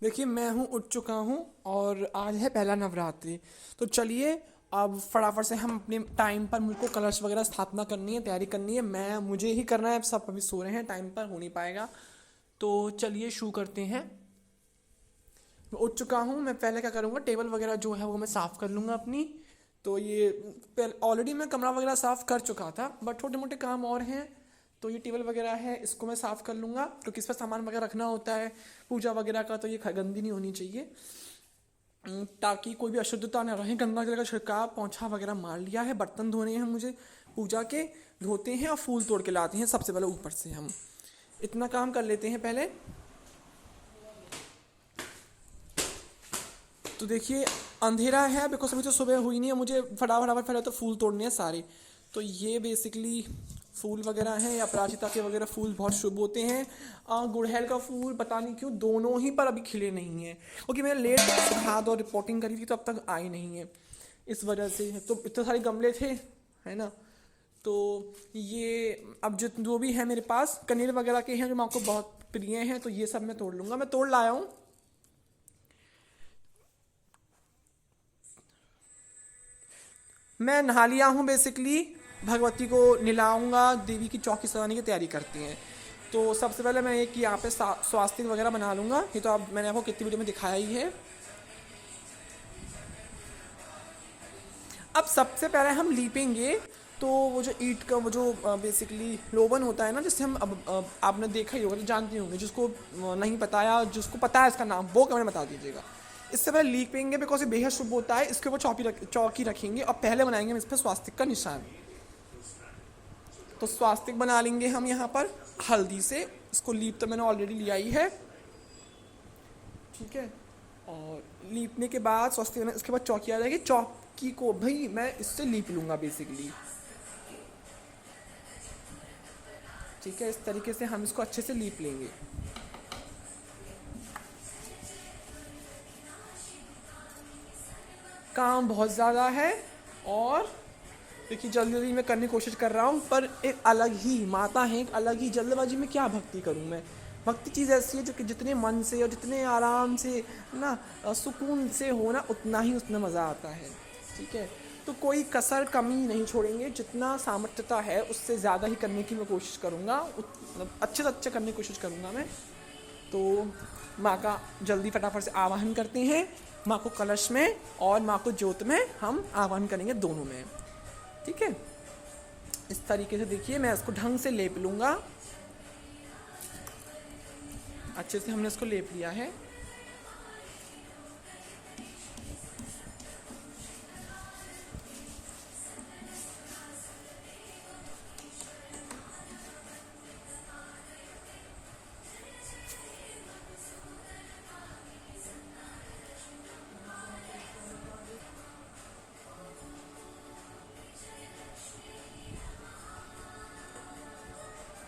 देखिए मैं हूँ उठ चुका हूँ और आज है पहला नवरात्रि। तो चलिए अब फटाफट से हम अपने टाइम पर मुझको कलश वगैरह स्थापना करनी है, तैयारी करनी है। मैं मुझे ही करना है, सब अभी सो रहे हैं, टाइम पर हो नहीं पाएगा। तो चलिए शुरू करते हैं। मैं उठ चुका हूँ। मैं पहले क्या करूँगा, टेबल वगैरह जो है वो मैं साफ़ कर लूँगा अपनी। तो ये ऑलरेडी मैं कमरा वगैरह साफ़ कर चुका था, बट छोटे मोटे काम और हैं। तो ये टेबल वगैरह है, इसको मैं साफ़ कर लूँगा क्योंकि इस पर सामान वगैरह रखना होता है पूजा वगैरह का। तो ये गंदी नहीं होनी चाहिए, ताकि कोई भी अशुद्धता ना रहे। गंगा जल का छिड़काव पोंछा वगैरह मार लिया है। बर्तन धोने हैं मुझे पूजा के, धोते हैं और फूल तोड़ के लाते हैं सबसे पहले ऊपर से। हम इतना काम कर लेते हैं पहले। तो देखिए अंधेरा है बिकॉज अभी तो सुबह हुई नहीं है। मुझे फटाफट पहले तो फूल तोड़ने हैं सारे। तो ये बेसिकली फूल वगैरह हैं, या अपराजिता के वगैरह फूल बहुत शुभ होते हैं। गुड़हल का फूल पता नहीं क्यों दोनों ही पर अभी खिले नहीं हैं, क्योंकि मैंने लेट खाद और रिपोर्टिंग करी थी तो अब तक आई नहीं है, इस वजह से। तो इतने सारे गमले थे, है ना। तो ये अब जो भी है मेरे पास कनेर वगैरह के हैं जो मेरे को बहुत प्रिय हैं, तो ये सब मैं तोड़ लूँगा। मैं तोड़ लाया हूँ। मैं नहा लिया हूँ बेसिकली। भगवती को नहलाऊंगा, देवी की चौकी सजाने की तैयारी करती हैं। तो सबसे पहले मैं एक यहाँ पे स्वास्तिक वगैरह बना लूँगा। ये तो अब मैंने आपको कितनी वीडियो में दिखाया ही है। अब सबसे पहले हम लीपेंगे। तो वो जो ईंट का वो जो बेसिकली लोबन होता है ना, जिससे हम आपने देखा ही होगा, तो जानते होंगे। जिसको नहीं पता या जिसको पता है इसका नाम, वो कमेंट में बता दीजिएगा। इससे पहले लीपेंगे बिकॉज ये बेहद शुभ होता है। इसके ऊपर चौकी रखेंगे और पहले बनाएंगे हम इस पर स्वास्तिक का निशान। तो स्वास्तिक बना लेंगे हम यहाँ पर हल्दी से। इसको लीप तो मैंने ऑलरेडी लिया ही है, ठीक है। और लीपने के बाद स्वास्तिक बना, इसके बाद चौकी आ जाएगी। चौकी को भाई मैं इससे लीप लूँगा बेसिकली, ठीक है। इस तरीके से हम इसको अच्छे से लीप लेंगे। काम बहुत ज़्यादा है और देखिए जल्दी जल्दी मैं करने की कोशिश कर रहा हूँ, पर एक अलग ही माता है, एक अलग ही जल्दबाजी में क्या भक्ति करूँ मैं। भक्ति चीज़ ऐसी है जो कि जितने मन से और जितने आराम से ना सुकून से हो ना, उतना ही उसमें मज़ा आता है, ठीक है। तो कोई कसर कमी नहीं छोड़ेंगे। जितना सामर्थ्यता है उससे ज़्यादा ही करने की मैं कोशिश करूँगा, मतलब अच्छे से अच्छे करने की कोशिश करूँगा मैं। तो माँ का जल्दी फटाफट से आवाहन करते हैं। माँ को कलश में और माँ को ज्योत में हम आवाहन करेंगे, दोनों में, ठीक है। इस तरीके से देखिए मैं इसको ढंग से लेप लूँगा। अच्छे से हमने इसको लेप लिया है।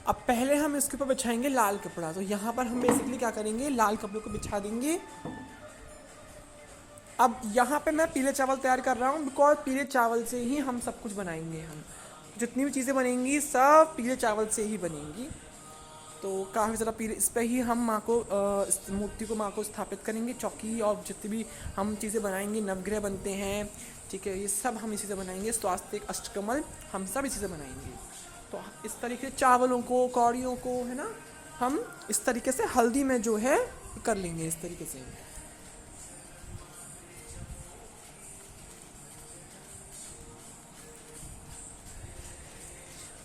अब पहले हम इसके ऊपर बिछाएंगे लाल कपड़ा। तो यहाँ पर हम बेसिकली क्या करेंगे, लाल कपड़े को बिछा देंगे। अब यहाँ पे मैं पीले चावल तैयार कर रहा हूँ बिकॉज पीले चावल से ही हम सब कुछ बनाएंगे। हम जितनी भी चीज़ें बनेंगी सब पीले चावल से ही बनेंगी। तो काफ़ी ज़्यादा पीले इस पर ही हम माँ को इस मूर्ति को माँ को स्थापित करेंगे। चौकी और जितनी भी हम चीज़ें बनाएंगे, नवग्रह बनते हैं, ठीक है, ये सब हम इसी से बनाएंगे। स्वास्तिक अष्टकमल हम सब इसी से बनाएंगे। तो इस तरीके से चावलों को, कौड़ियों को, है ना, हम इस तरीके से हल्दी में जो है कर लेंगे इस तरीके से।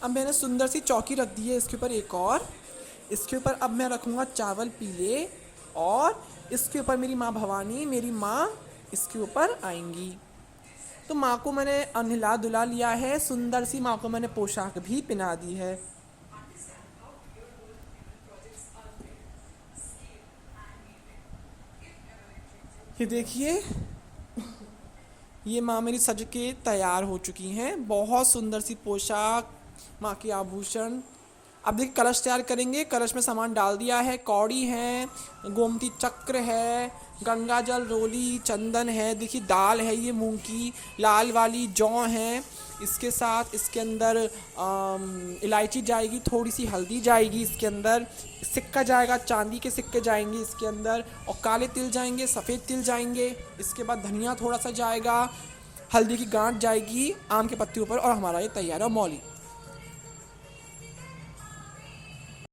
अब मैंने सुंदर सी चौकी रख दी है इसके ऊपर एक और। इसके ऊपर अब मैं रखूँगा चावल पीले, और इसके ऊपर मेरी माँ भवानी, मेरी माँ इसके ऊपर आएंगी। तो माँ को मैंने नहला धुला लिया है। सुंदर सी माँ को मैंने पोशाक भी पहना दी है। ये देखिए ये माँ मेरी सज के तैयार हो चुकी हैं। बहुत सुंदर सी पोशाक, माँ के आभूषण, अब देखिए कलश तैयार करेंगे। कलश में सामान डाल दिया है, कौड़ी है, गोमती चक्र है, गंगा जल, रोली, चंदन है, देखिए दाल है ये मूंग की लाल वाली, जौ है, इसके साथ इसके अंदर इलायची जाएगी, थोड़ी सी हल्दी जाएगी, इसके अंदर सिक्का जाएगा, चांदी के सिक्के जाएंगे इसके अंदर, और काले तिल जाएंगे, सफ़ेद तिल जाएंगे, इसके बाद धनिया थोड़ा सा जाएगा, हल्दी की गांठ जाएगी आम के पत्ते ऊपर, और हमारा ये तैयार है। और मौली